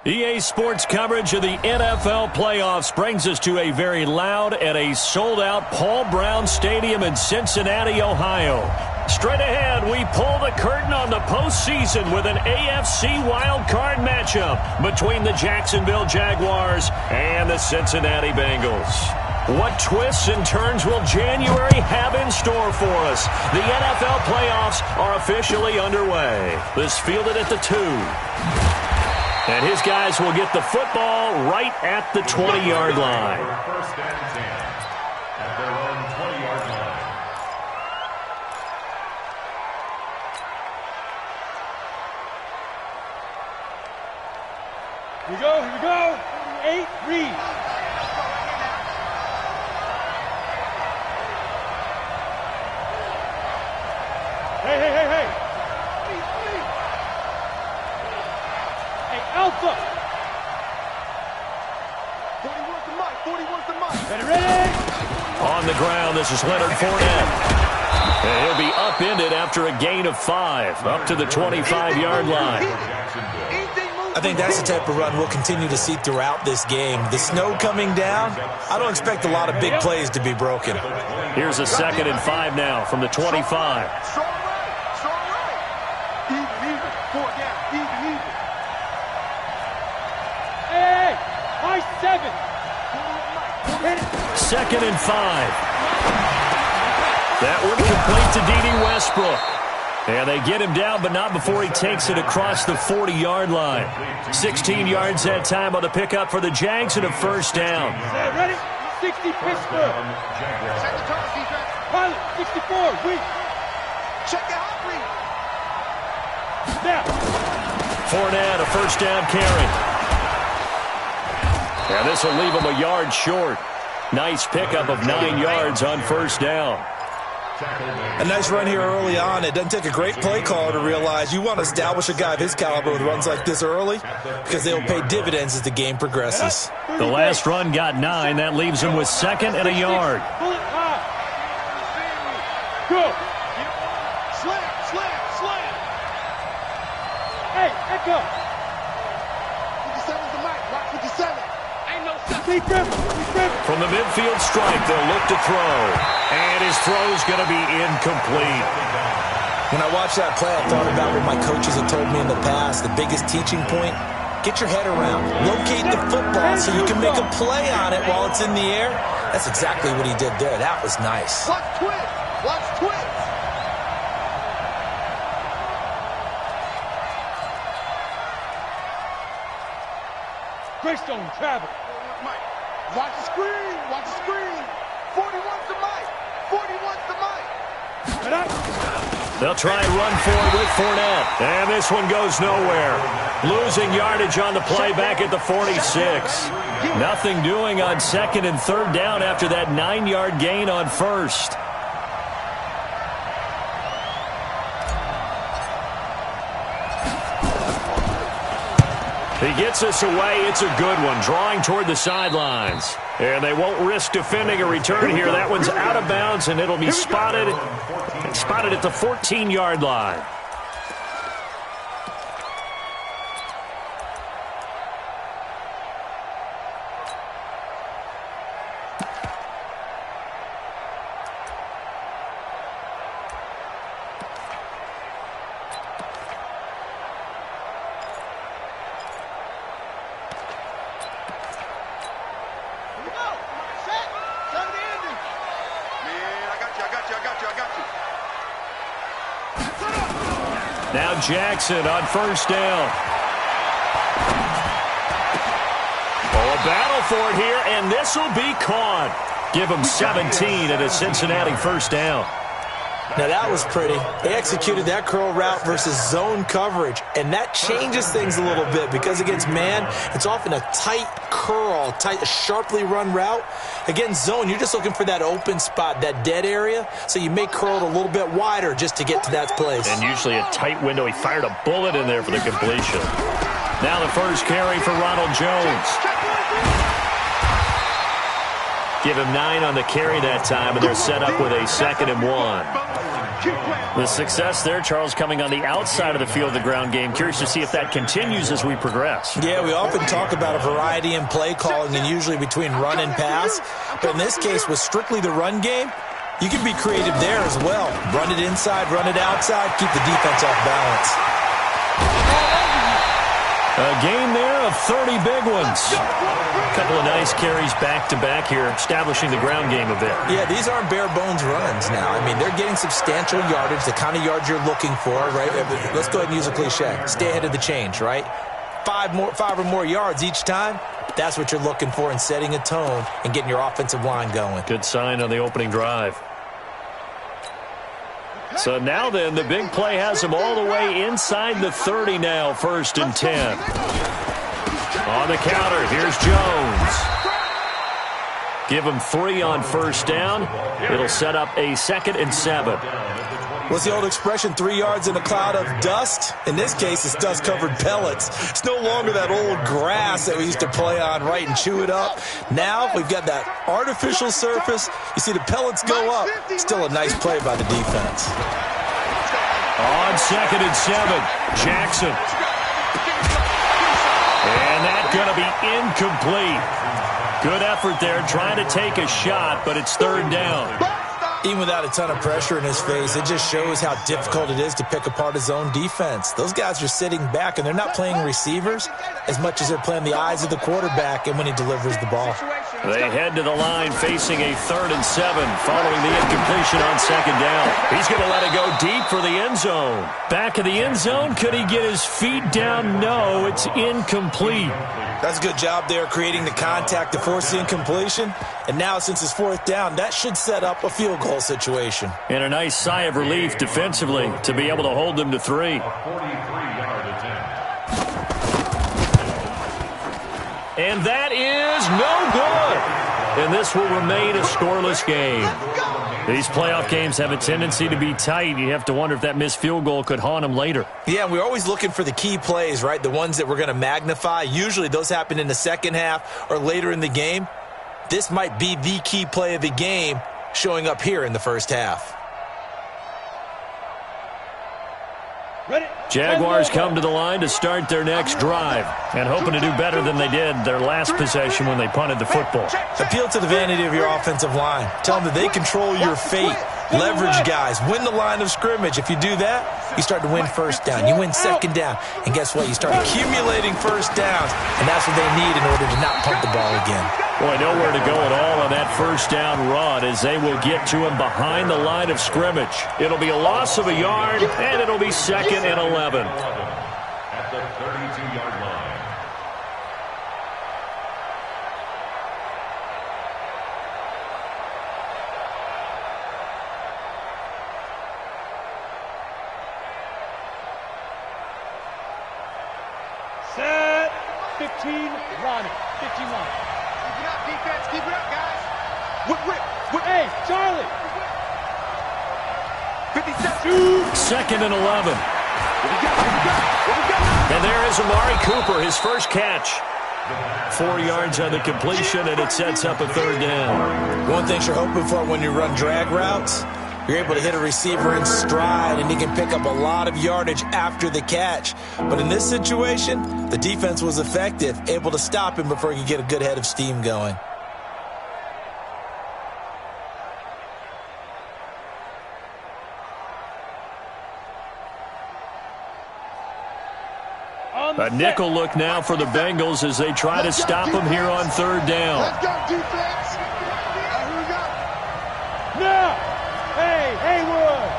EA Sports coverage of the NFL playoffs brings us to a very loud and a sold-out Paul Brown Stadium in Cincinnati, Ohio. Straight ahead, we pull the curtain on the postseason with an AFC wildcard matchup between the Jacksonville Jaguars and the Cincinnati Bengals. What twists and turns will January have in store for us? The NFL playoffs are officially underway. This fielded at the 2. And his guys will get the football right at the 20-yard line. First and 10 at their own 20-yard line. Here we go, here we go. 8, read. Hey. Hey, Alpha. 41's the mic. Ready? On the ground, this is Leonard Fournette. And he'll be upended after a gain of 5, up to the 25-yard line. I think that's the type of run we'll continue to see throughout this game. The snow coming down, I don't expect a lot of big plays to be broken. Here's a 2nd and 5 now from the 25. Hey, high 7. 2nd and 5. That one complete to Dede Westbrook. And they get him down, but not before he takes it across the 40-yard line. 16 yards that time on the pickup for the Jags and a first down. Ready? 60 Pittsburgh. Pilot, 64, weak. Check out read. Snap. Fournette, a first down carry. And this will leave him a yard short. Nice pickup of 9 yards on first down. A nice run here early on. It doesn't take a great play caller to realize you want to establish a guy of his caliber with runs like this early because they'll pay dividends as the game progresses. The last run got 9. That leaves him with 2nd and a yard. Pull it high. Go. Slam. Hey, echo. 57's the mic. Watch 57. Ain't no Keep him. From the midfield strike, they'll look to throw. And his throw's going to be incomplete. When I watched that play, I thought about what my coaches have told me in the past. The biggest teaching point, get your head around. Locate the football so you can make a play on it while it's in the air. That's exactly what he did there. That was nice. Watch twist. Greystone, travel. Mike, watch the screen. 41's the mic. Get up. They'll try and run forward with Fournette. And this one goes nowhere. Losing yardage on the play back at the 46. Nothing doing on 2nd and 3rd down after that 9-yard gain on 1st. He gets us away. It's a good one. Drawing toward the sidelines. And they won't risk defending a return here. That one's out of bounds, and it'll be spotted at the 14-yard line. Now Jackson on first down. Oh, a battle for it here, and this will be caught. Give him 17 and a Cincinnati first down. Now that was pretty. They executed that curl route versus zone coverage, and that changes things a little bit because against man, it's often a tight curl, a sharply run route. Against zone, you're just looking for that open spot, that dead area, so you may curl it a little bit wider just to get to that place. And usually a tight window. He fired a bullet in there for the completion. Now the first carry for Ronald Jones. Give him 9 on the carry that time, and they're set up with a 2nd and 1. The success there, Charles, coming on the outside of the field, the ground game. Curious to see if that continues as we progress. Yeah, we often talk about a variety in play calling and usually between run and pass. But in this case, with strictly the run game, you can be creative there as well. Run it inside, run it outside, keep the defense off balance. A game there of 30 big ones. A couple of nice carries back-to-back here, establishing the ground game a bit. Yeah, these aren't bare-bones runs now. I mean, they're getting substantial yardage, the kind of yards you're looking for, right? Let's go ahead and use a cliche. Stay ahead of the change, right? Five or more yards each time. That's what you're looking for in setting a tone and getting your offensive line going. Good sign on the opening drive. So now then, the big play has them all the way inside the 30 now, 1st and 10. On the counter, here's Jones. Give him 3 on 1st down. It'll set up a 2nd and 7. What's the old expression, 3 yards in a cloud of dust? In this case, it's dust-covered pellets. It's no longer that old grass that we used to play on, right, and chew it up. Now we've got that artificial surface. You see the pellets go up. Still a nice play by the defense. On 2nd and 7, Jackson. And that's going to be incomplete. Good effort there, trying to take a shot, but it's 3rd down. Even without a ton of pressure in his face, it just shows how difficult it is to pick apart his own defense. Those guys are sitting back, and they're not playing receivers as much as they're playing the eyes of the quarterback and when he delivers the ball. They head to the line facing a 3rd and 7 following the incompletion on 2nd down. He's going to let it go deep for the end zone. Back of the end zone, could he get his feet down? No, it's incomplete. That's a good job there creating the contact to force the incompletion. And now, since it's 4th down, that should set up a field goal situation. And a nice sigh of relief defensively to be able to hold them to 3. 43-yard attempt. And that is no good. And this will remain a scoreless game. These playoff games have a tendency to be tight. You have to wonder if that missed field goal could haunt them later. Yeah, we're always looking for the key plays, right? The ones that we're going to magnify. Usually those happen in the second half or later in the game. This might be the key play of the game showing up here in the first half. Jaguars come to the line to start their next drive and hoping to do better than they did their last possession when they punted the football. Appeal to the vanity of your offensive line. Tell them that they control your fate. Leverage guys. Win the line of scrimmage. If you do that, you start to win 1st down. You win 2nd down. And guess what? You start accumulating 1st downs. And that's what they need in order to not pump the ball again. Boy, nowhere to go at all on that 1st down run as they will get to him behind the line of scrimmage. It'll be a loss of a yard, and it'll be 2nd and 11. At the 32-yard line. Set. 15, Ronnie. 15 line. Keep it up, defense. Keep it up, guys. Hey, Charlie. 57. 2nd and 11. And there is Amari Cooper, his first catch. 4 yards on the completion, and it sets up a 3rd down. One thing you're hoping for when you run drag routes, you're able to hit a receiver in stride, and he can pick up a lot of yardage after the catch. But in this situation, the defense was effective, able to stop him before he could get a good head of steam going. A nickel look now for the Bengals as they try to stop him here on 3rd down. Let's go, defense. Here we go. Now. Hey, Haywood.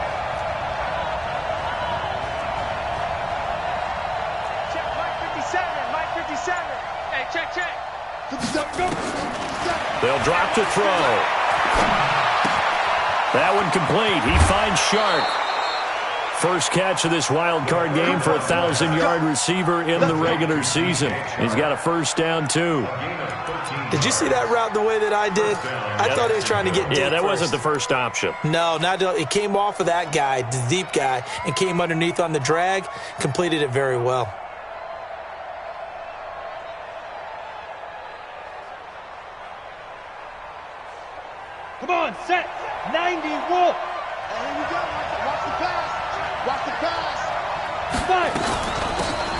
Check, Mike 57. Hey, check. 57, go. 57. They'll drop to throw. That one complete. He finds Shark. First catch of this wild card game for a 1,000-yard receiver in the regular season. He's got a 1st down, too. Did you see that route the way that I did? I thought he was trying to get deep. Yeah, that first. wasn't the first option. No, it came off of that guy, the deep guy, and came underneath on the drag, completed it very well. Come on, set. 90 Wolf. Hey, here we go. Watch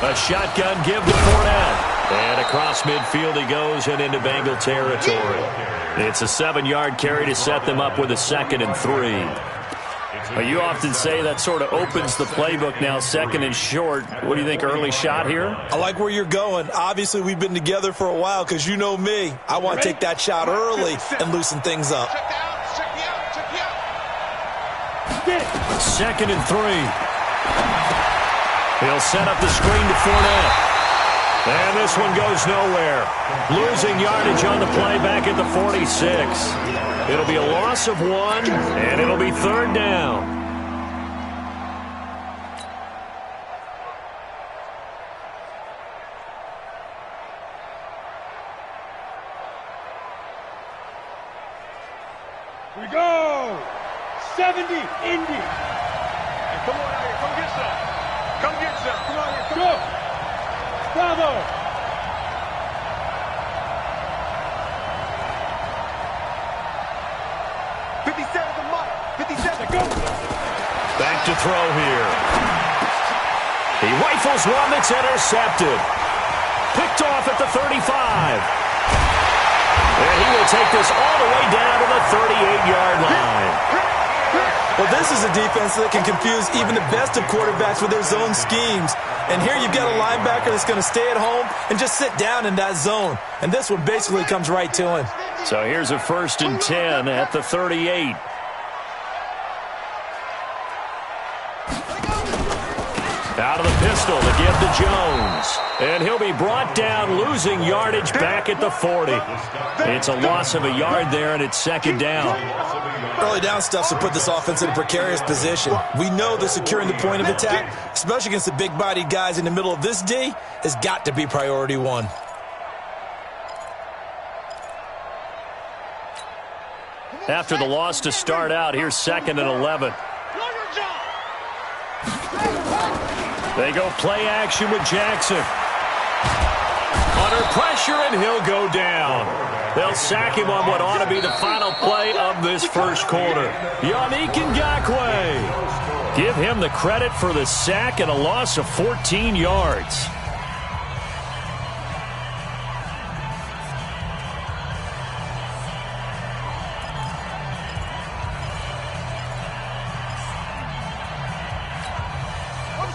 A shotgun give to Fournette. And across midfield he goes and into Bengal territory. It's a 7-yard carry to set them up with a 2nd and 3. Well, you often say that sort of opens the playbook now, 2nd and short. What do you think, early shot here? I like where you're going. Obviously, we've been together for a while because you know me. I want to take that shot early and loosen things up. Check me out. 2nd and 3. He'll set up the screen to Fournette. And this one goes nowhere. Losing yardage on the play back at the 46. It'll be a loss of 1, and it'll be 3rd down. Here we go. 70, Indy. Hey, come on out here. Come get some. Come get some. Come on here. Go. Bravo. Back to throw here. He rifles one that's intercepted. Picked off at the 35. And he will take this all the way down to the 38-yard line. Well, this is a defense that can confuse even the best of quarterbacks with their zone schemes. And here you've got a linebacker that's going to stay at home and just sit down in that zone. And this one basically comes right to him. So here's a 1st and 10 at the 38. Out of the pistol to give to Jones. And he'll be brought down, losing yardage back at the 40. It's a loss of a yard there, and it's 2nd down. Early down stuff to put this offense in a precarious position. We know that securing the point of attack, especially against the big-bodied guys in the middle of this D, has got to be priority 1. After the loss to start out, here's 2nd and 11. They go play action with Jackson. Under pressure, and he'll go down. They'll sack him on what ought to be the final play of this first quarter. Yannick Ngakoue. Give him the credit for the sack and a loss of 14 yards.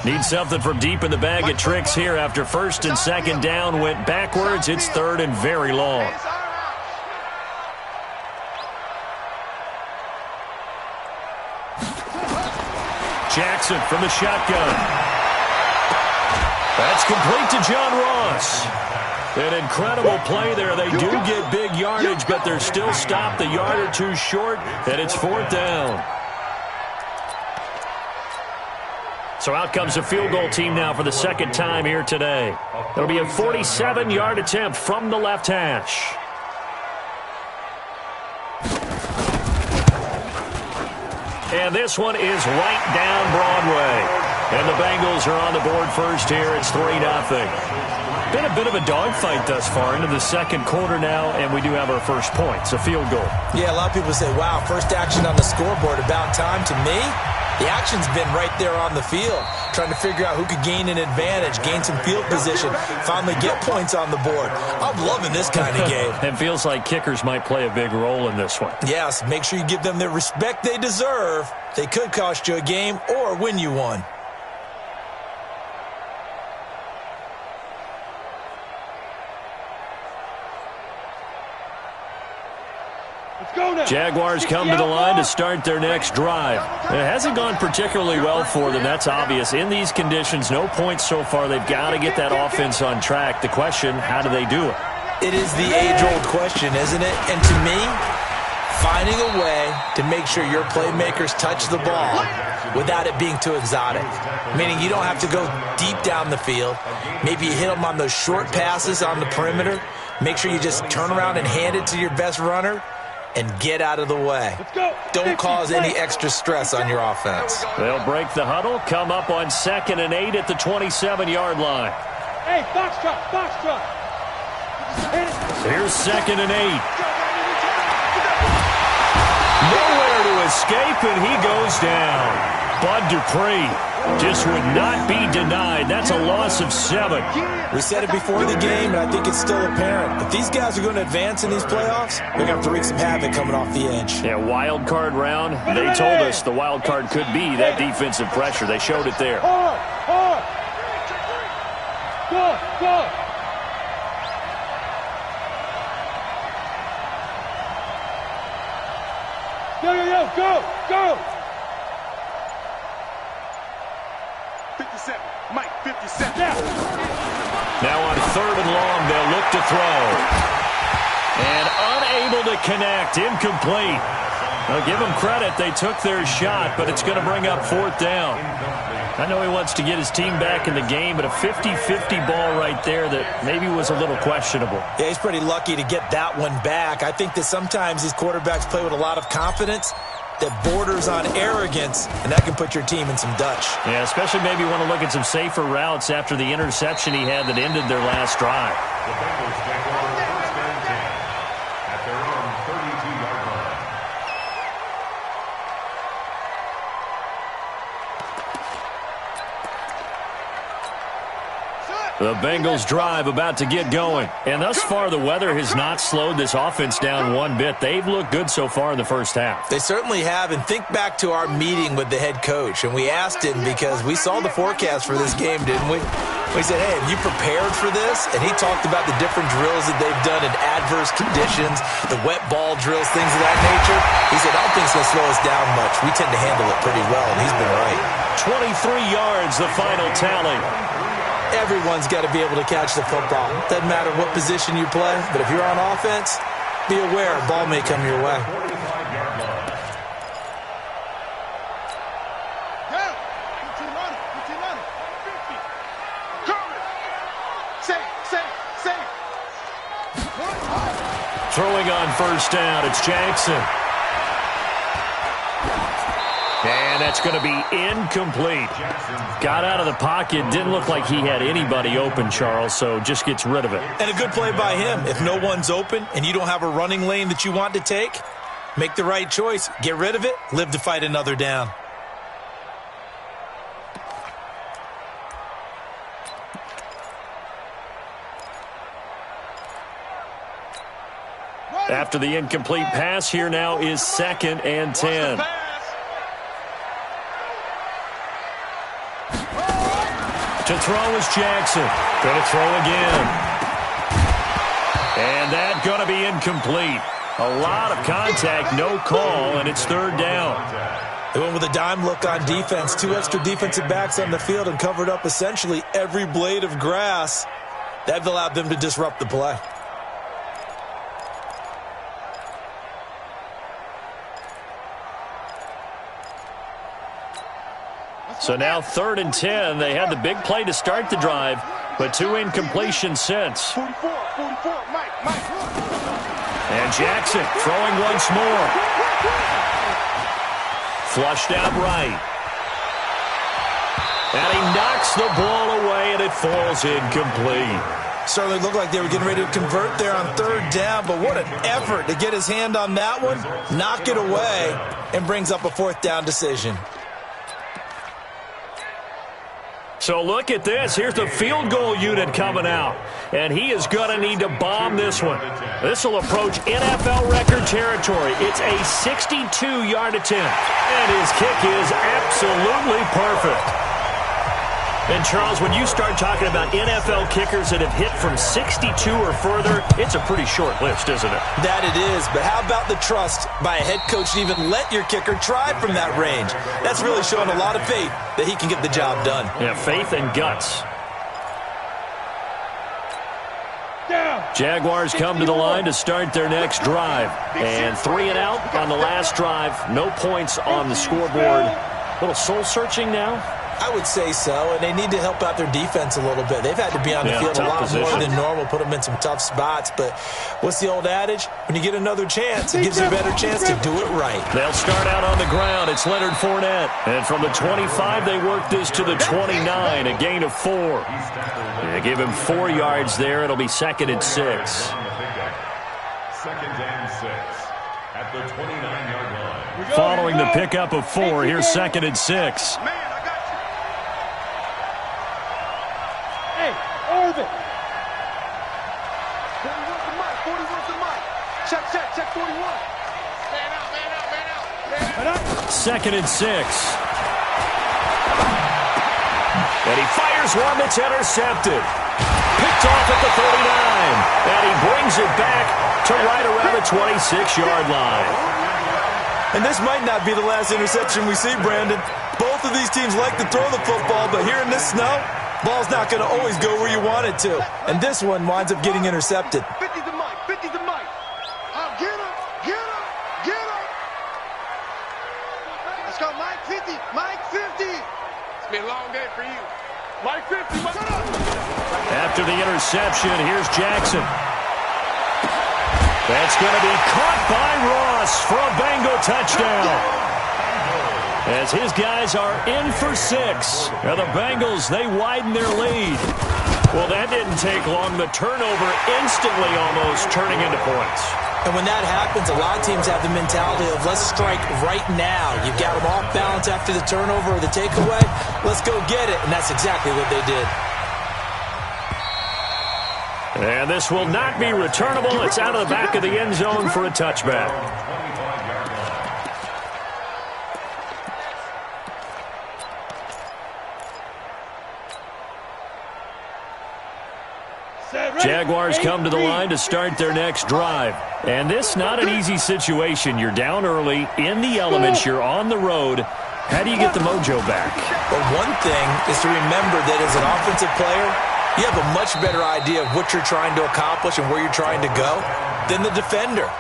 Need something from deep in the bag of tricks here after 1st and 2nd down went backwards. It's 3rd and very long. Jackson from the shotgun. That's complete to John Ross. An incredible play there. They do get big yardage, but they're still stopped a yard or two short, and it's 4th down. So out comes the field goal team now for the 2nd time here today. It'll be a 47-yard attempt from the left hash. And this one is right down Broadway. And the Bengals are on the board first here. It's 3-0. Been a bit of a dogfight thus far into the 2nd quarter now, and we do have our first point. It's a field goal. Yeah, a lot of people say, wow, first action on the scoreboard, about time. To me, the action's been right there on the field, trying to figure out who could gain an advantage, gain some field position, finally get points on the board. I'm loving this kind of game. It feels like kickers might play a big role in this one. Yes, make sure you give them the respect they deserve. They could cost you a game or win you one. Jaguars come to the line to start their next drive. It hasn't gone particularly well for them. That's obvious. In these conditions, no points so far. They've got to get that offense on track. The question, how do they do it? It is the age-old question, isn't it? And to me, finding a way to make sure your playmakers touch the ball without it being too exotic. Meaning you don't have to go deep down the field. Maybe you hit them on those short passes on the perimeter. Make sure you just turn around and hand it to your best runner and get out of the way. Don't cause any extra stress on your offense. They'll break the huddle, come up on 2nd and 8 at the 27-yard line. Hey, foxtrot, foxtrot. Here's 2nd and 8. Nowhere to escape, and he goes down. Bud Dupree Just would not be denied. That's a loss of 7. We said it before the game, and I think it's still apparent. If these guys are going to advance in these playoffs, they're going to have to wreak some havoc coming off the edge. Yeah, wild card round. They told us the wild card could be that defensive pressure. They showed it there. Go! Go! 57. Mike, 57. Now on 3rd and long, they'll look to throw. And unable to connect. Incomplete. I'll give them credit. They took their shot, but it's going to bring up 4th down. I know he wants to get his team back in the game, but a 50-50 ball right there that maybe was a little questionable. Yeah, he's pretty lucky to get that one back. I think that sometimes these quarterbacks play with a lot of confidence that borders on arrogance, and that can put your team in some Dutch. Yeah, especially maybe want to look at some safer routes after the interception he had that ended their last drive. The Bengals take over 1st and 10 at their own 32-yard line. The Bengals drive about to get going. And thus far, the weather has not slowed this offense down one bit. They've looked good so far in the first half. They certainly have, and think back to our meeting with the head coach, and we asked him because we saw the forecast for this game, didn't we? We said, hey, have you prepared for this? And he talked about the different drills that they've done in adverse conditions, the wet ball drills, things of that nature. He said, I don't think it's going to slow us down much. We tend to handle it pretty well, and he's been right. 23 yards, the final tally. Everyone's got to be able to catch the football. Doesn't matter what position you play, but if you're on offense, be aware a ball may come your way. 45-yard line. Down. 15 on it. 50. Coming. Save. Throwing on 1st down, it's Jackson. And that's going to be incomplete. Got out of the pocket. Didn't look like he had anybody open, Charles, so just gets rid of it. And a good play by him. If no one's open and you don't have a running lane that you want to take, make the right choice. Get rid of it. Live to fight another down. After the incomplete pass, here now is 2nd and 10. To throw is Jackson. Going to throw again. And that's going to be incomplete. A lot of contact, no call, and it's 3rd down. They went with a dime look on defense. 2 extra defensive backs on the field and covered up essentially every blade of grass. That allowed them to disrupt the play. So now 3rd and 10. They had the big play to start the drive, but 2 incompletions since. 44, Mike. And Jackson throwing once more. Flushed out right. And he knocks the ball away, and it falls incomplete. Certainly looked like they were getting ready to convert there on 3rd down, but what an effort to get his hand on that one, knock it away, and brings up a 4th down decision. So look at this. Here's the field goal unit coming out. And he is going to need to bomb this one. This will approach NFL record territory. It's a 62-yard attempt. And his kick is absolutely perfect. And, Charles, when you start talking about NFL kickers that have hit from 62 or further, it's a pretty short list, isn't it? That it is, but how about the trust by a head coach to even let your kicker try from that range? That's really showing a lot of faith that he can get the job done. Yeah, faith and guts. Down. Jaguars come to the line to start their next drive. And 3 and out on the last drive. No points on the scoreboard. A little soul-searching now. I would say so, and they need to help out their defense a little bit. They've had to be on the field a lot more than normal, put them in some tough spots. But what's the old adage? When you get another chance, it gives you a better chance to do it right. They'll start out on the ground. It's Leonard Fournette. And from the 25, they work this to the 29, a gain of 4. They give him 4 yards there. It'll be 2nd and 6. 2nd and 6 at the 29-yard line. Following the pickup of 4, here's 2nd and 6. Move it. 41 to Mike. 41 to Mike. Check 41. Man out. 2nd and 6. And he fires one that's intercepted. Picked off at the 39. And he brings it back to right around the 26-yard line. And this might not be the last interception we see, Brandon. Both of these teams like to throw the football, but here in this snow, ball's not going to always go where you want it to. And this one winds up getting intercepted. 50 to Mike. 50 to Mike. Get him. Let's go, Mike 50. Mike 50. It's been a long day for you. Mike 50. Shut up. After the interception, here's Jackson. That's going to be caught by Ross for a Bengal touchdown. As his guys are in for 6. Now the Bengals, they widen their lead. Well, that didn't take long. The turnover instantly almost turning into points. And when that happens, a lot of teams have the mentality of let's strike right now. You've got them off balance after the turnover or the takeaway. Let's go get it. And that's exactly what they did. And this will not be returnable. It's out of the back of the end zone for a touchback. Jaguars come to the line to start their next drive. And this not an easy situation. You're down early, in the elements, you're on the road. How do you get the mojo back? But one thing is to remember that as an offensive player, you have a much better idea of what you're trying to accomplish and where you're trying to go than the defender.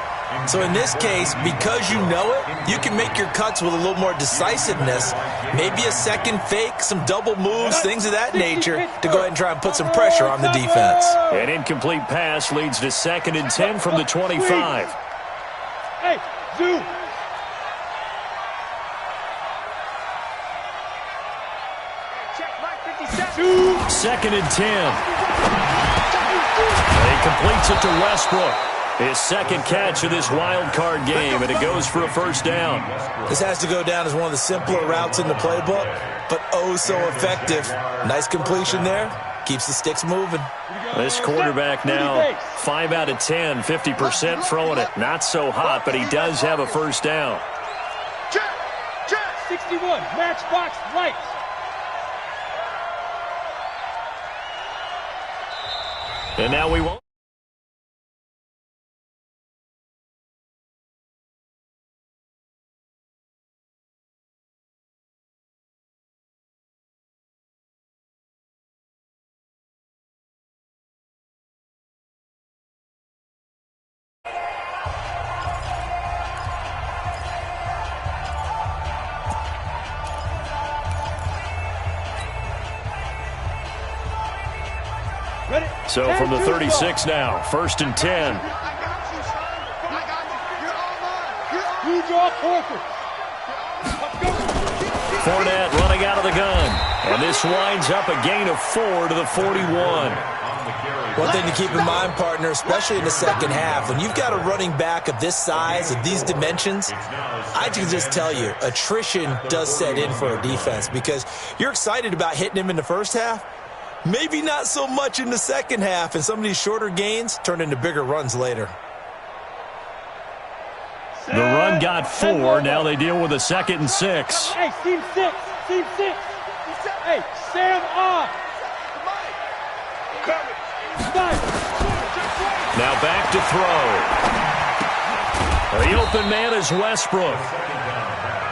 So in this case, because you know it, you can make your cuts with a little more decisiveness, maybe a second fake, some double moves, things of that nature, to go ahead and try and put some pressure on the defense. An incomplete pass leads to 2nd and 10 from the 25. Hey, Zoo. Check Mike 57. 2nd and 10. He completes it to Westbrook. His second catch of this wild card game, and it goes for a first down. This has to go down as one of the simpler routes in the playbook, but oh so effective. Nice completion there. Keeps the sticks moving. This quarterback now 5 out of 10, 50% throwing it. Not so hot, but he does have a first down. Check. 61, matchbox lights. And now we won't. So from the 36 now, 1st and 10. I got you, son. I got you. You're all mine. Who's your quarter? Let's go. Fournette running out of the gun. And this winds up a gain of 4 to the 41. One thing to keep in mind, partner, especially in the second half, when you've got a running back of this size, of these dimensions, I can just tell you, attrition does set in for a defense because you're excited about hitting him in the first half. Maybe not so much in the second half, and some of these shorter gains turn into bigger runs later. The run got 4. Now they deal with a 2nd and 6. Hey, team 6. Hey, Sam off. Now back to throw. The open man is Westbrook.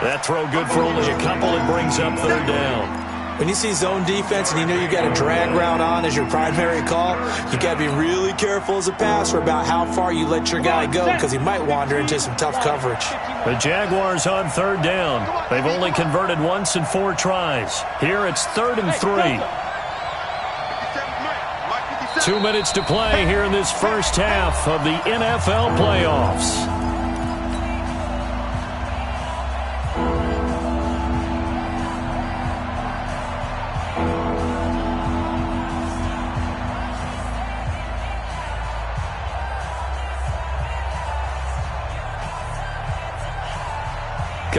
That throw good for only a couple. It brings up 3rd down. When you see zone defense and you know you've got a drag route on as your primary call, you got to be really careful as a passer about how far you let your guy go because he might wander into some tough coverage. The Jaguars on 3rd down. They've only converted once in 4 tries. Here it's 3rd and 3. 2 minutes to play here in this first half of the NFL playoffs.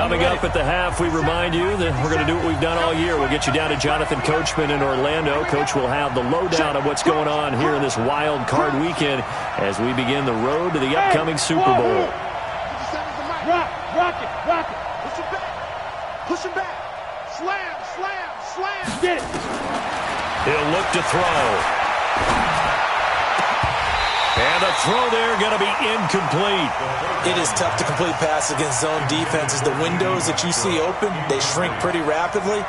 Coming up at the half, we remind you that we're going to do what we've done all year. We'll get you down to Jonathan Coachman in Orlando. Coach will have the lowdown of what's going on here in this wild card weekend as we begin the road to the upcoming Super Bowl. Rock it. Push him back. Push him back. Slam. Get it. He'll look to throw. And the throw there going to be incomplete. It is tough to complete passes against zone defenses. The windows that you see open, they shrink pretty rapidly.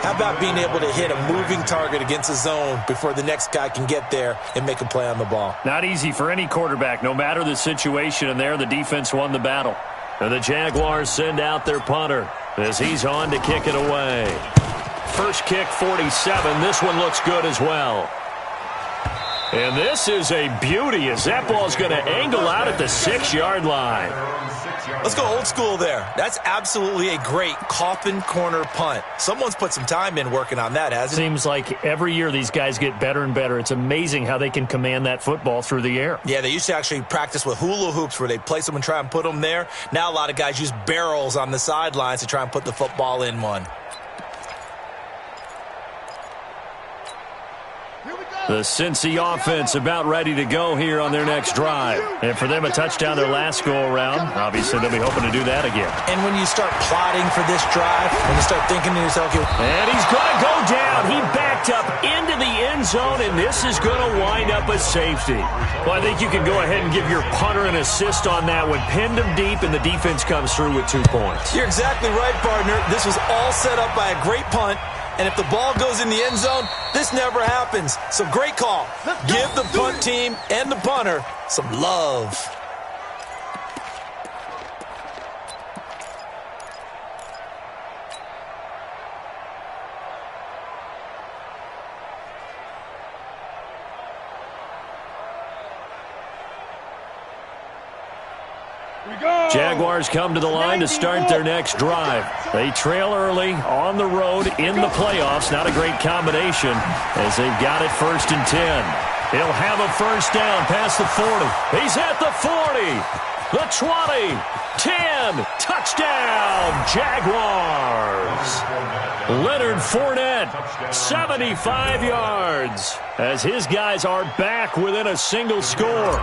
How about being able to hit a moving target against a zone before the next guy can get there and make a play on the ball? Not easy for any quarterback, no matter the situation, and there the defense won the battle. And the Jaguars send out their punter as he's on to kick it away. First kick, 47. This one looks good as well. And this is a beauty as that ball's going to angle out at the 6-yard line. Let's go old school there. That's absolutely a great coffin corner punt. Someone's put some time in working on that, hasn't it? Seems like every year these guys get better and better. It's amazing how they can command that football through the air. Yeah, they used to actually practice with hula hoops where they'd place them and try and put them there. Now a lot of guys use barrels on the sidelines to try and put the football in one. The Cincy offense about ready to go here on their next drive. And for them, a touchdown their last go-around. Obviously, they'll be hoping to do that again. And when you start plotting for this drive, when you start thinking to yourself, and he's going to go down. He backed up into the end zone, and this is going to wind up a safety. Well, I think you can go ahead and give your punter an assist on that one. Pinned him deep, and the defense comes through with 2 points. You're exactly right, partner. This was all set up by a great punt. And if the ball goes in the end zone, this never happens. So great call. Give the punt team and the punter some love. Jaguars come to the line to start their next drive. They trail early on the road in the playoffs. Not a great combination as they've got it 1st and 10. He'll have a first down past the 40. He's at the 40, the 20, 10. Touchdown, Jaguars. Leonard Fournette, 75 yards as his guys are back within a single score.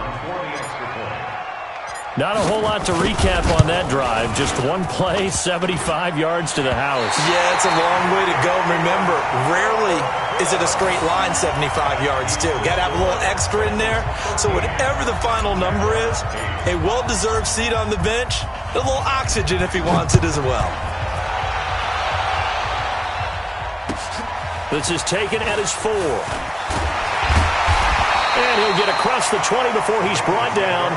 Not a whole lot to recap on that drive. Just one play, 75 yards to the house. Yeah, it's a long way to go. Remember, rarely is it a straight line 75 yards, too. Got to have a little extra in there. So whatever the final number is, a well-deserved seat on the bench, a little oxygen if he wants it as well. This is taken at his 4. And he'll get across the 20 before he's brought down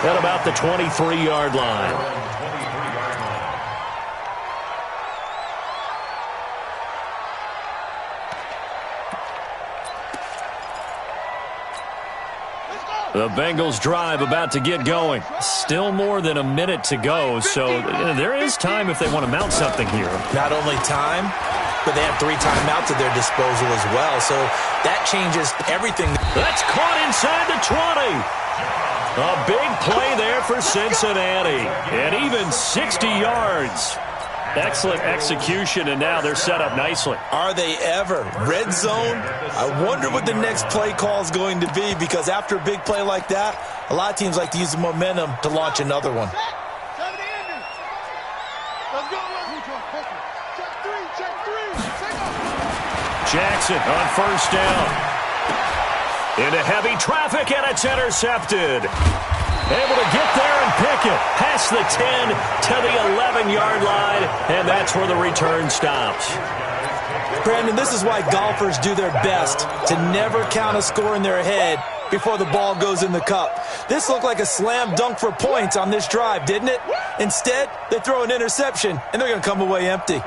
at about the 23-yard line. The Bengals drive about to get going. Still more than a minute to go, so there is time if they want to mount something here. Not only time, but they have 3 timeouts at their disposal as well, so that changes everything. That's caught inside the 20. A big play there for Cincinnati, and even 60 yards. Excellent execution, and now they're set up nicely. Are they ever? Red zone? I wonder what the next play call is going to be, because after a big play like that, a lot of teams like to use the momentum to launch another one. Jackson on first down. Into heavy traffic, and it's intercepted. Able to get there and pick it. Past the 10 to the 11-yard line, and that's where the return stops. Brandon, this is why golfers do their best to never count a score in their head before the ball goes in the cup. This looked like a slam dunk for points on this drive, didn't it? Instead, they throw an interception, and they're going to come away empty.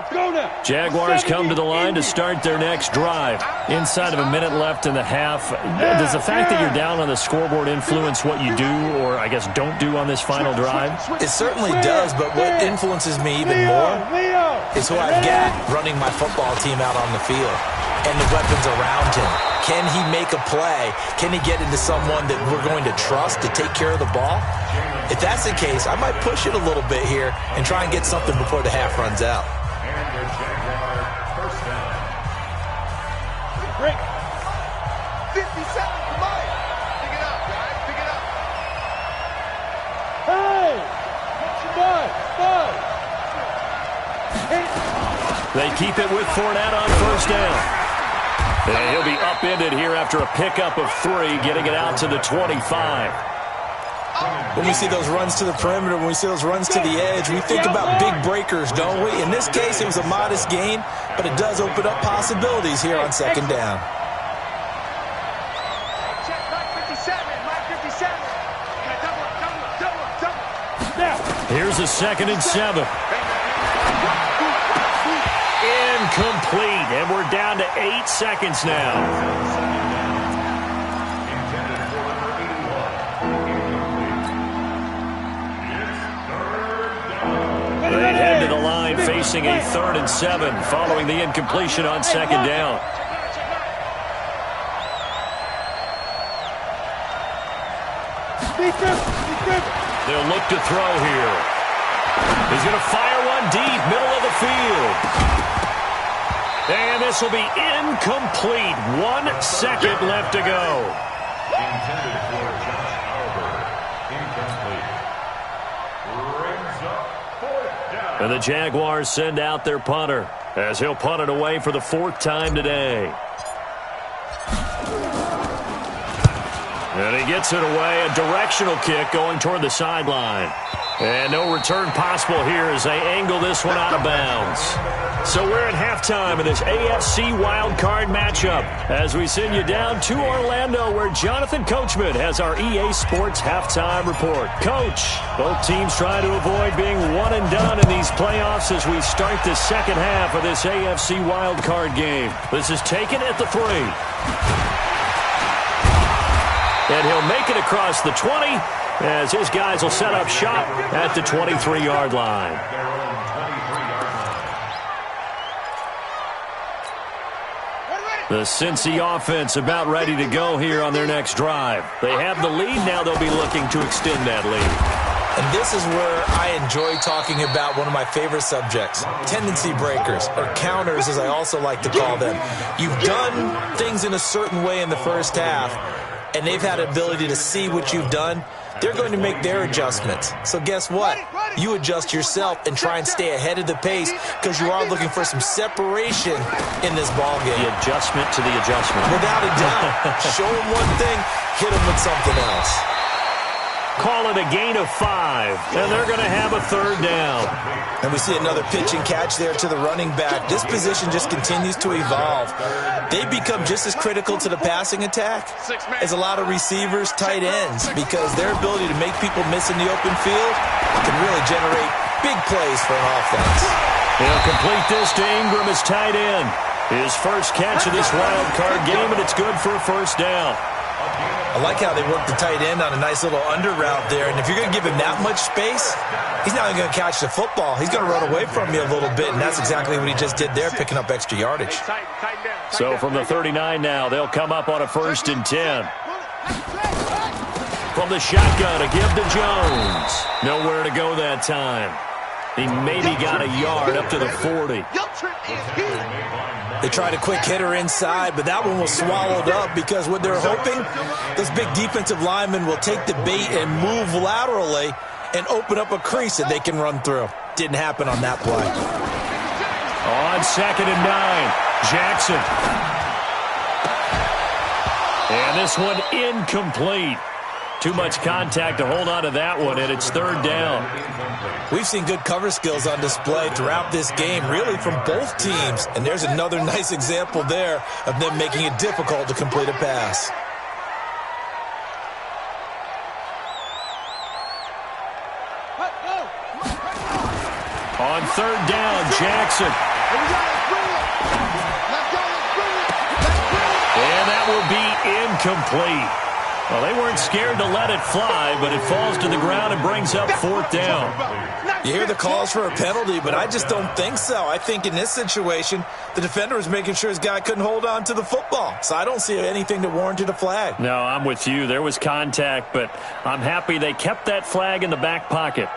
Jaguars come to the line to start their next drive. Inside of a minute left in the half, does the fact that you're down on the scoreboard influence what you do, or I guess don't do on this final drive? It certainly does, but what influences me even more is who I've got running my football team out on the field and the weapons around him. Can he make a play? Can he get into someone that we're going to trust to take care of the ball? If that's the case, I might push it a little bit here and try and get something before the half runs out. And the Jaguar first down. Break. 57, come on. Pick it up, guys. Pick it up. Hey! Bud! They keep it with Fournette on first down. And he'll be upended here after a pickup of 3, getting it out to the 25. When we see those runs to the perimeter, when we see those runs to the edge, we think about big breakers, don't we? In this case, it was a modest gain, but it does open up possibilities here on second down. Check Mike 57. Mike 57. Double. Here's a 2nd and 7. Incomplete, and we're down to 8 seconds now. Intended for number 81. Incomplete. It's third down. They head to the line facing a 3rd and 7 following the incompletion on second down. They'll look to throw here. He's going to fire one deep, middle of the field. And this will be incomplete. 1 second left to go. Intended for Josh Albert. Incomplete. Brings up 4th down. And the Jaguars send out their punter as he'll punt it away for the 4th time today. And he gets it away, a directional kick going toward the sideline. And no return possible here as they angle this one out of bounds. So we're at halftime in this AFC wildcard matchup as we send you down to Orlando where Jonathan Coachman has our EA Sports halftime report. Coach, both teams try to avoid being one and done in these playoffs as we start the second half of this AFC wildcard game. This is taken at the 3. And he'll make it across the 20 as his guys will set up shop at the 23-yard line. Their own 23-yard line. The Cincy offense about ready to go here on their next drive. They have the lead. Now they'll be looking to extend that lead. And this is where I enjoy talking about one of my favorite subjects, tendency breakers, or counters as I also like to call them. You've done things in a certain way in the first half, and they've had an ability to see what you've done. They're going to make their adjustments. So guess what? You adjust yourself and try and stay ahead of the pace because you are looking for some separation in this ball game. The adjustment to the adjustment. Without a doubt. Show them one thing, hit them with something else. Call it a gain of 5, and they're going to have a 3rd down. And we see another pitch and catch there to the running back. This position just continues to evolve. They become just as critical to the passing attack as a lot of receivers, tight ends, because their ability to make people miss in the open field can really generate big plays for an offense. He'll complete this to Ingram as tight end. His first catch of this wild card game, and it's good for a 1st down. I like how they work the tight end on a nice little under route there. And if you're going to give him that much space, he's not even going to catch the football. He's going to run away from you a little bit, and that's exactly what he just did there, picking up extra yardage. So from the 39 now, they'll come up on a 1st and 10. From the shotgun, a give to Jones. Nowhere to go that time. He maybe got a yard up to the 40. They tried a quick hitter inside, but that one was swallowed up because what they're hoping, those big defensive linemen will take the bait and move laterally and open up a crease that they can run through. Didn't happen on that play. On 2nd and 9, Jackson. And this one incomplete. Too much contact to hold on to that one, and it's 3rd down. We've seen good cover skills on display throughout this game, really from both teams. And there's another nice example there of them making it difficult to complete a pass. On 3rd down, Jackson. And that will be incomplete. Well, they weren't scared to let it fly, but it falls to the ground and brings up 4th down. You hear the calls for a penalty, but I just don't think so. I think in this situation, the defender was making sure his guy couldn't hold on to the football. So I don't see anything that warranted a flag. No, I'm with you. There was contact, but I'm happy they kept that flag in the back pocket.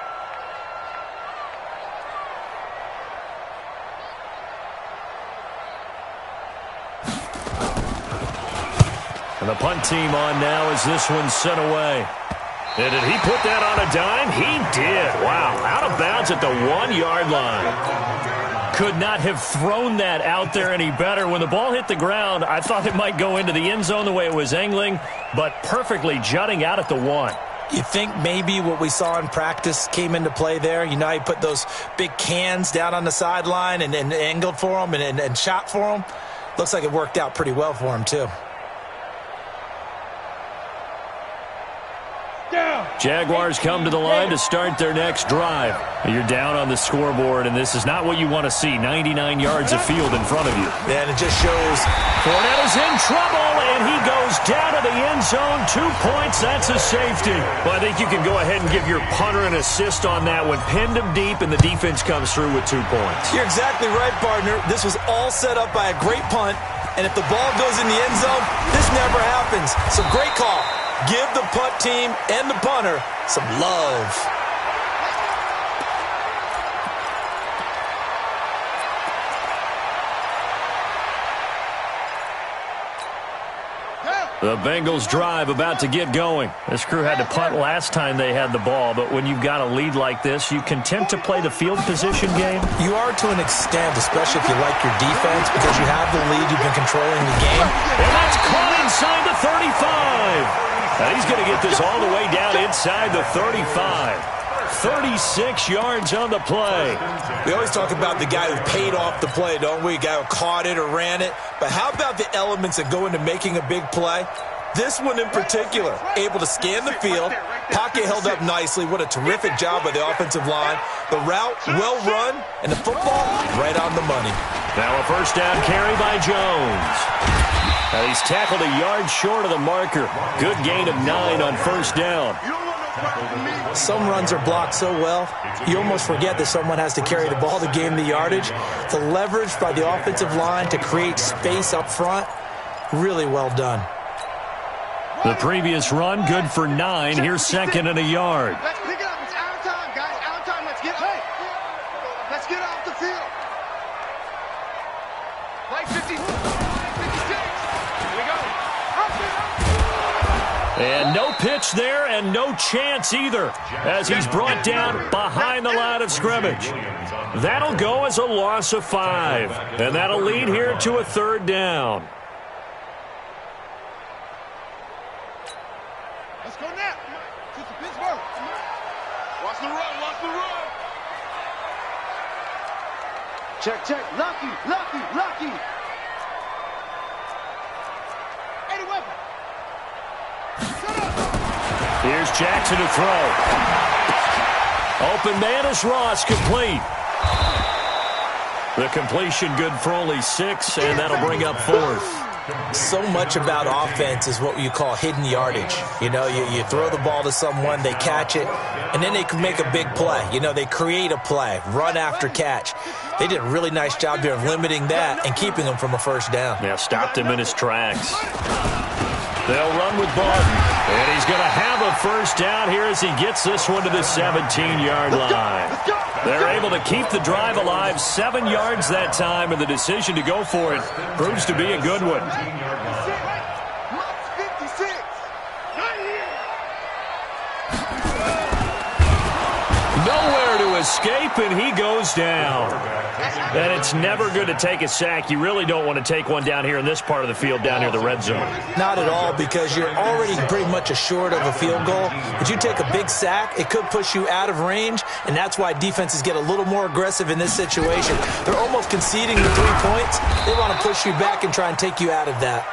And the punt team on now as this one's sent away. And did he put that on a dime? He did. Wow, out of bounds at the 1-yard line. Could not have thrown that out there any better. When the ball hit the ground, I thought it might go into the end zone the way it was angling, but perfectly jutting out at the 1. You think maybe what we saw in practice came into play there? You know, he put those big cans down on the sideline and angled for him and shot for him. Looks like it worked out pretty well for him, too. Jaguars come to the line to start their next drive. You're down on the scoreboard, and this is not what you want to see. 99 yards of field in front of you. And it just shows Fournette is in trouble, and he goes down to the end zone. 2 points, that's a safety. Well, I think you can go ahead and give your punter an assist on that one. Pinned him deep, and the defense comes through with 2 points. You're exactly right, partner. This was all set up by a great punt, and if the ball goes in the end zone, this never happens. So great call. Give the punt team and the punter some love. The Bengals drive about to get going. This crew had to punt last time they had the ball, but when you've got a lead like this, you content to play the field position game? You are to an extent, especially if you like your defense, because you have the lead, you've been controlling the game. And that's caught inside the 35. And he's going to get this all the way down inside the 35. 36 yards on the play. We always talk about the guy who paid off the play, don't we? A guy who caught it or ran it. But how about the elements that go into making a big play? This one in particular, able to scan the field, pocket held up nicely. What a terrific job by the offensive line. The route, well run, and the football, right on the money. Now a first down carry by Jones. Now he's tackled a yard short of the marker. Good gain of 9 on first down. Some runs are blocked so well, you almost forget that someone has to carry the ball to gain the yardage. The leverage by the offensive line to create space up front, really well done. The previous run, good for 9. Here's second and a yard. Let's pick it up. It's our time, guys. Our time. Let's get up. Let's get off the field. Play 56. Here we go. And no pitch there and no chance either as he's brought down behind the line of scrimmage. That'll go as a loss of 5. And that'll lead here to a third down. Let's go now. To Pittsburgh. Watch the run. Watch the run. Check, check. Lucky. Eddie Weapon. Here's Jackson to throw. Open man is Ross, complete. The completion good for only 6, and that'll bring up 4th. So much about offense is what you call hidden yardage. You know, you throw the ball to someone, they catch it, and then they can make a big play. You know, they create a play, run after catch. They did a really nice job here of limiting that and keeping them from a first down. Yeah, stopped him in his tracks. They'll run with Barton, and he's going to have a first down here as he gets this one to the 17-yard line. They're able to keep the drive alive, 7 yards that time, and the decision to go for it proves to be a good one. Nowhere to escape, and he goes down. And it's never good to take a sack. You really don't want to take one down here in this part of the field, down near the red zone. Not at all, because you're already pretty much assured of a field goal. But you take a big sack, it could push you out of range, and that's why defenses get a little more aggressive in this situation. They're almost conceding the 3 points. They want to push you back and try and take you out of that.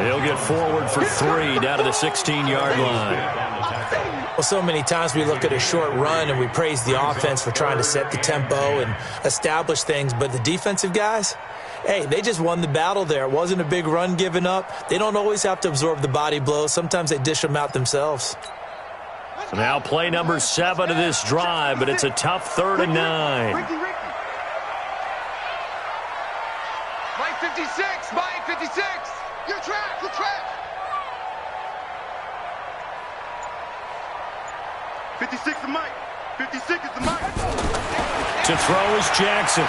He'll get forward for 3 down to the 16-yard line. Well, so many times we look at a short run and we praise the offense for trying to set the tempo and establish things, but the defensive guys, hey, they just won the battle there. It wasn't a big run given up. They don't always have to absorb the body blows. Sometimes they dish them out themselves. Now play number 7 of this drive, but it's a tough 3rd and 9. Mike 56, Mike 56. You're trapped, you're trapped. 56 to Mike. 56 is the Mike. To throw is Jackson.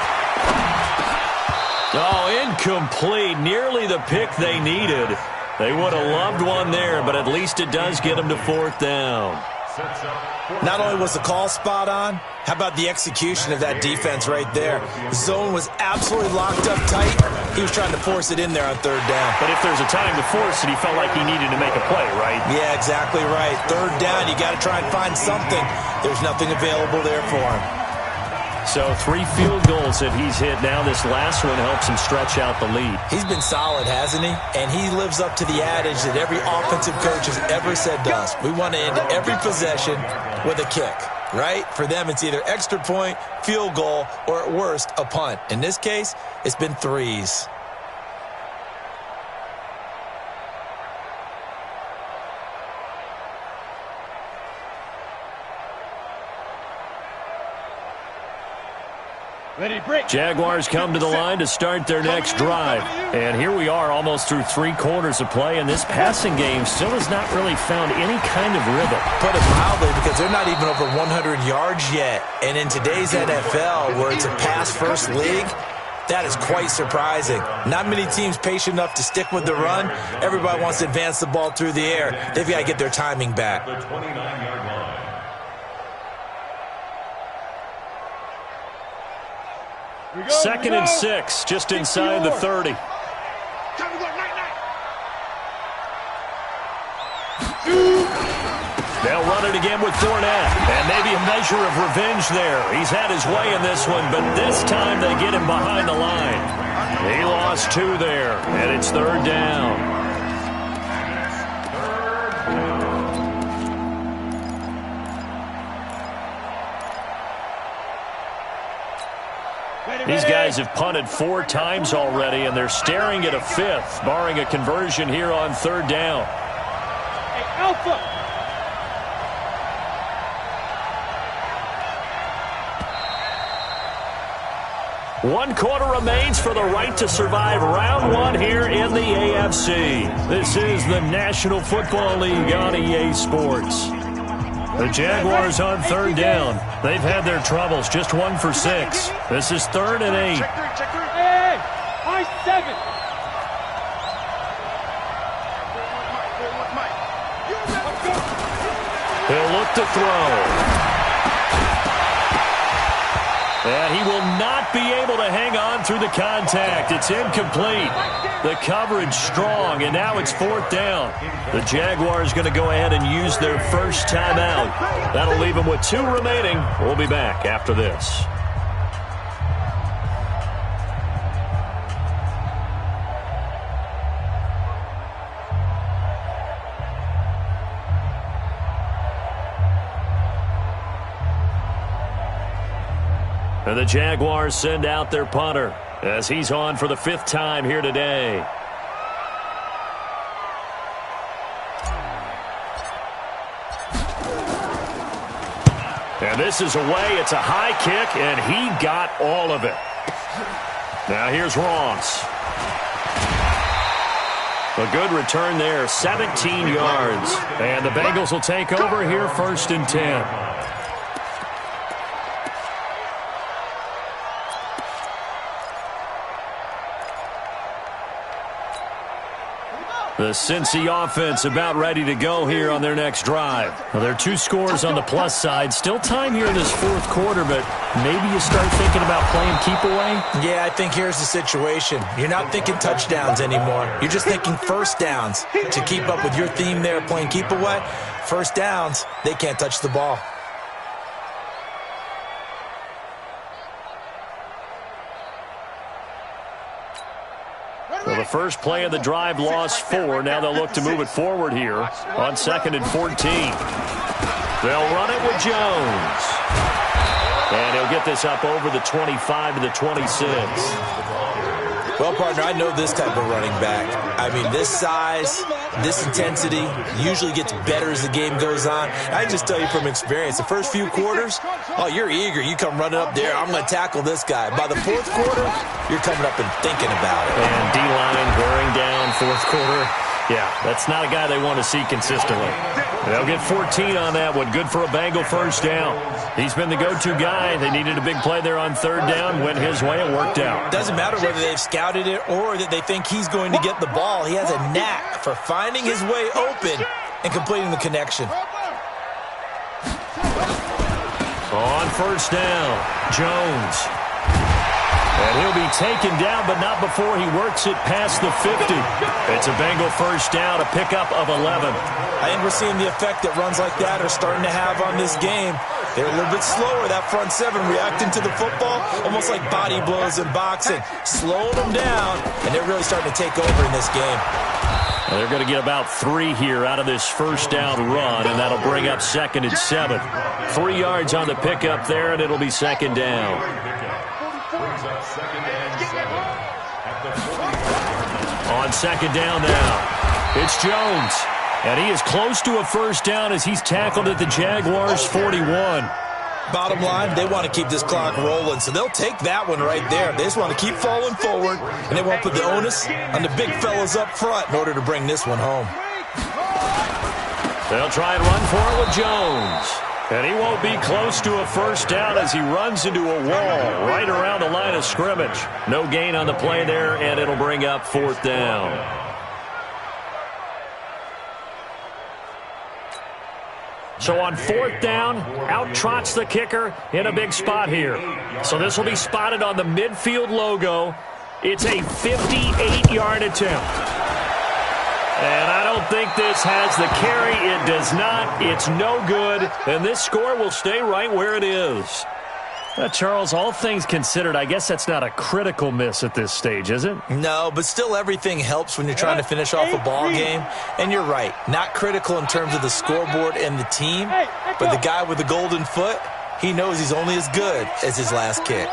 Oh, incomplete. Nearly the pick they needed. They would have loved one there, but at least it does get them to 4th down. Not only was the call spot on, how about the execution of that defense right there? Zone was absolutely locked up tight. He was trying to force it in there on 3rd down. But if there's a time to force it, he felt like he needed to make a play, right? Yeah, exactly right. 3rd down, you got to try and find something. There's nothing available there for him. So 3 field goals that he's hit now. This last one helps him stretch out the lead. He's been solid, hasn't he? And he lives up to the adage that every offensive coach has ever said to us. We want to end every possession with a kick, right? For them, it's either extra point, field goal, or at worst, a punt. In this case, it's been 3s. Jaguars come to the line to start their next drive. And here we are almost through 3 quarters of play, and this passing game still has not really found any kind of rhythm. Put it mildly, because they're not even over 100 yards yet. And in today's NFL, where it's a pass-first league, that is quite surprising. Not many teams patient enough to stick with the run. Everybody wants to advance the ball through the air. They've got to get their timing back. The 29-yard line. Second and 6, just inside the 30. They'll run it again with Fournette. And maybe a measure of revenge there. He's had his way in this one, but this time they get him behind the line. He lost 2 there, and it's 3rd down. These guys have punted 4 times already, and they're staring at a 5th, barring a conversion here on 3rd down. Hey, Alpha! One quarter remains for the right to survive round 1 here in the AFC. This is the National Football League on EA Sports. The Jaguars on 3rd down. They've had their troubles, just 1 for 6. This is 3rd and 8. Hey, high 7. He'll look to throw. And he will not be able to hang on through the contact. It's incomplete. The coverage strong, and now it's 4th down. The Jaguars going to go ahead and use their first timeout. That'll leave them with 2 remaining. We'll be back after this. And the Jaguars send out their punter as he's on for the 5th time here today. And this is away. It's a high kick, and he got all of it. Now here's Ross. A good return there, 17 yards. And the Bengals will take over here 1st and 10. The Cincy offense about ready to go here on their next drive. Well, there are 2 scores on the plus side. Still time here in this 4th quarter, but maybe you start thinking about playing keep away? Yeah, I think here's the situation. You're not thinking touchdowns anymore. You're just thinking 1st downs. To keep up with your theme there, playing keep away, 1st downs, they can't touch the ball. Well, the first play of the drive lost 4. Now they'll look to move it forward here on 2nd and 14. They'll run it with Jones. And he'll get this up over the 25 to the 26. Well, partner, I know this type of running back. I mean, this size, this intensity usually gets better as the game goes on. I just tell you from experience, the first few quarters, oh, you're eager. You come running up there, I'm going to tackle this guy. By the fourth quarter, you're coming up and thinking about it. And D-line wearing down fourth quarter. Yeah, that's not a guy they want to see consistently. They'll get 14 on that one. Good for a Bengal first down. He's been the go-to guy. They needed a big play there on third down. Went his way. It worked out. Doesn't matter whether they've scouted it or that they think he's going to get the ball. He has a knack for finding his way open and completing the connection. On first down, Jones. And he'll be taken down, but not before he works it past the 50. It's a Bengal first down, a pickup of 11. I think we're seeing the effect that runs like that are starting to have on this game. They're a little bit slower, that front seven, reacting to the football, almost like body blows in boxing, slowing them down, and they're really starting to take over in this game. Well, they're going to get about 3 here out of this first down run, and that'll bring up 2nd and 7. 3 yards on the pickup there, and it'll be 2nd down. On 2nd down now, it's Jones. And he is close to a first down as he's tackled at the Jaguars' 41. Bottom line, they want to keep this clock rolling, so they'll take that one right there. They just want to keep falling forward, and they won't put the onus on the big fellas up front in order to bring this one home. They'll try and run for it with Jones. And he won't be close to a first down as he runs into a wall right around the line of scrimmage. No gain on the play there, and it'll bring up 4th down. So on 4th down, out trots the kicker in a big spot here. So this will be spotted on the midfield logo. It's a 58-yard attempt. And I don't think this has the carry. It does not. It's no good. And this score will stay right where it is. Charles, all things considered, I guess that's not a critical miss at this stage, is it? No, but still everything helps when you're trying to finish off a ball game. And you're right, not critical in terms of the scoreboard and the team, but the guy with the golden foot, he knows he's only as good as his last kick.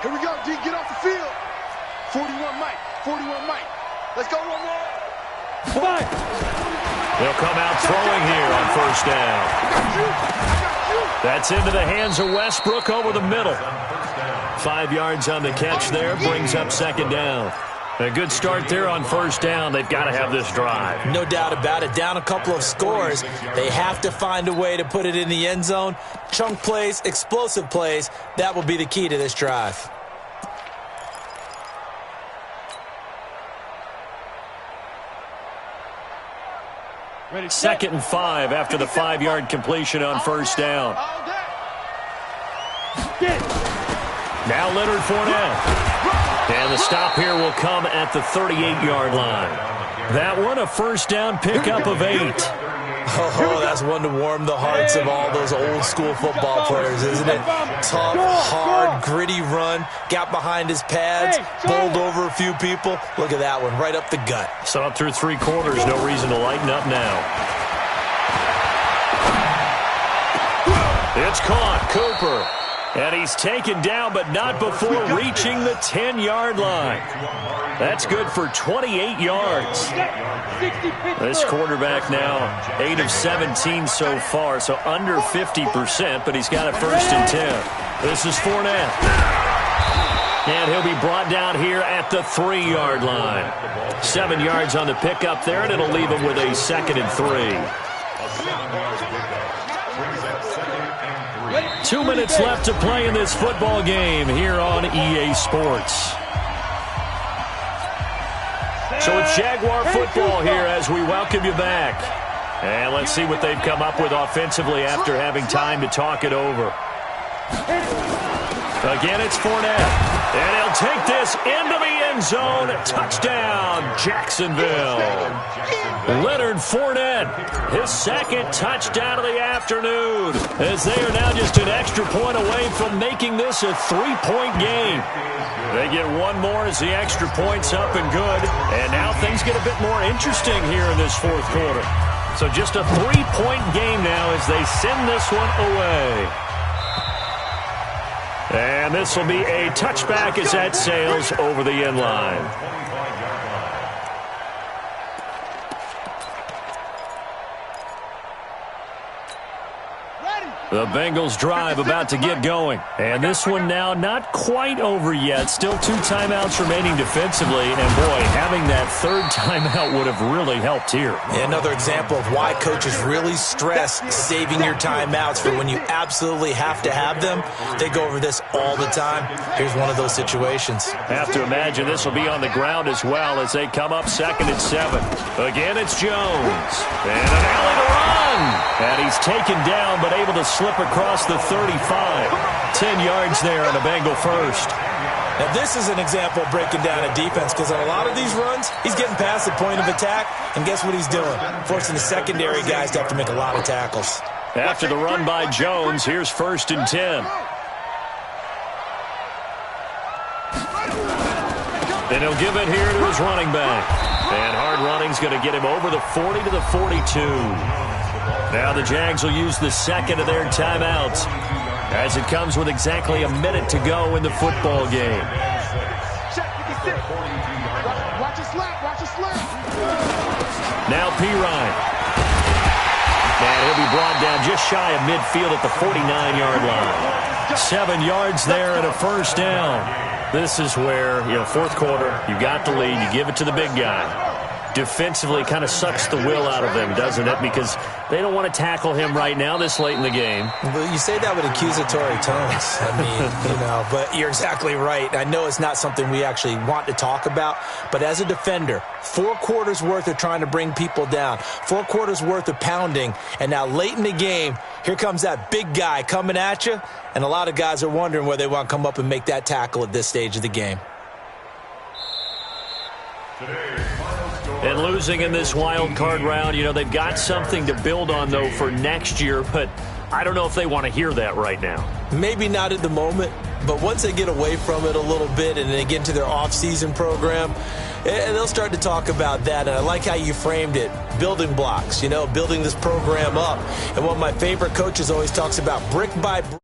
Here we go, D, get off the field. 41 Mike, 41 Mike. Let's go one more. They'll come out throwing here on first down. That's into the hands of Westbrook over the middle. 5 yards on the catch there, brings up 2nd down. A good start there on first down. They've got to have this drive. No doubt about it. Down a couple of scores. They have to find a way to put it in the end zone. Chunk plays, explosive plays. That will be the key to this drive. Ready, 2nd and 5 after the 5-yard completion on first down. Now Leonard Fournette. And the stop here will come at the 38-yard line. That one a first down pickup of 8. Oh, that's one to warm the hearts of all those old-school football players, isn't it? Tough, hard, gritty run. Got behind his pads, bowled over a few people. Look at that one, right up the gut. So up through 3 quarters, no reason to lighten up now. It's caught, Cooper. And he's taken down, but not before reaching the 10-yard line. That's good for 28 yards. This quarterback now 8 of 17 so far, so under 50%, but he's got a 1st and 10. This is Fournette. And he'll be brought down here at the 3-yard line. 7 yards on the pickup there, and it'll leave him with a 2nd and 3. 2 minutes left to play in this football game here on EA Sports. So it's Jaguar football here as we welcome you back. And let's see what they've come up with offensively after having time to talk it over. Again, it's Fournette. And he'll take this into the end zone. Touchdown, Jacksonville. Leonard Fournette, his 2nd touchdown of the afternoon, as they are now just an extra point away from making this a 3-point game. They get one more as the extra point's up and good, and now things get a bit more interesting here in this 4th quarter. So just a 3-point game now as they send this one away. And this will be a touchback as that sails over the end line. The Bengals drive about to get going. And this one now not quite over yet. Still 2 timeouts remaining defensively. And, boy, having that third timeout would have really helped here. Another example of why coaches really stress saving your timeouts for when you absolutely have to have them. They go over this all the time. Here's one of those situations. Have to imagine this will be on the ground as well as they come up 2nd and 7. Again, it's Jones. And an alley to run. And he's taken down but able to slip across the 35. 10 yards there on a Bengal first. Now, this is an example of breaking down a defense because on a lot of these runs, he's getting past the point of attack, and guess what he's doing? Forcing the secondary guys to have to make a lot of tackles. After the run by Jones, here's 1st and 10. And he'll give it here to his running back. And hard running's going to get him over the 40 to the 42. Now the Jags will use the second of their timeouts as it comes with exactly a minute to go in the football game. Now Pirine. And he'll be brought down just shy of midfield at the 49-yard line. 7 yards there and a first down. This is where, fourth quarter, you got the lead, you give it to the big guy. Defensively kind of sucks the will out of them, doesn't it? Because they don't want to tackle him right now this late in the game. Well, you say that with accusatory tones. I mean, but you're exactly right. I know it's not something we actually want to talk about, but as a defender, 4 quarters worth of trying to bring people down, 4 quarters worth of pounding, and now late in the game, here comes that big guy coming at you, and a lot of guys are wondering where they want to come up and make that tackle at this stage of the game. And losing in this wild card round, they've got something to build on, though, for next year. But I don't know if they want to hear that right now. Maybe not at the moment, but once they get away from it a little bit and they get into their off-season program, they'll start to talk about that. And I like how you framed it, building blocks, building this program up. And one of my favorite coaches always talks about brick by brick.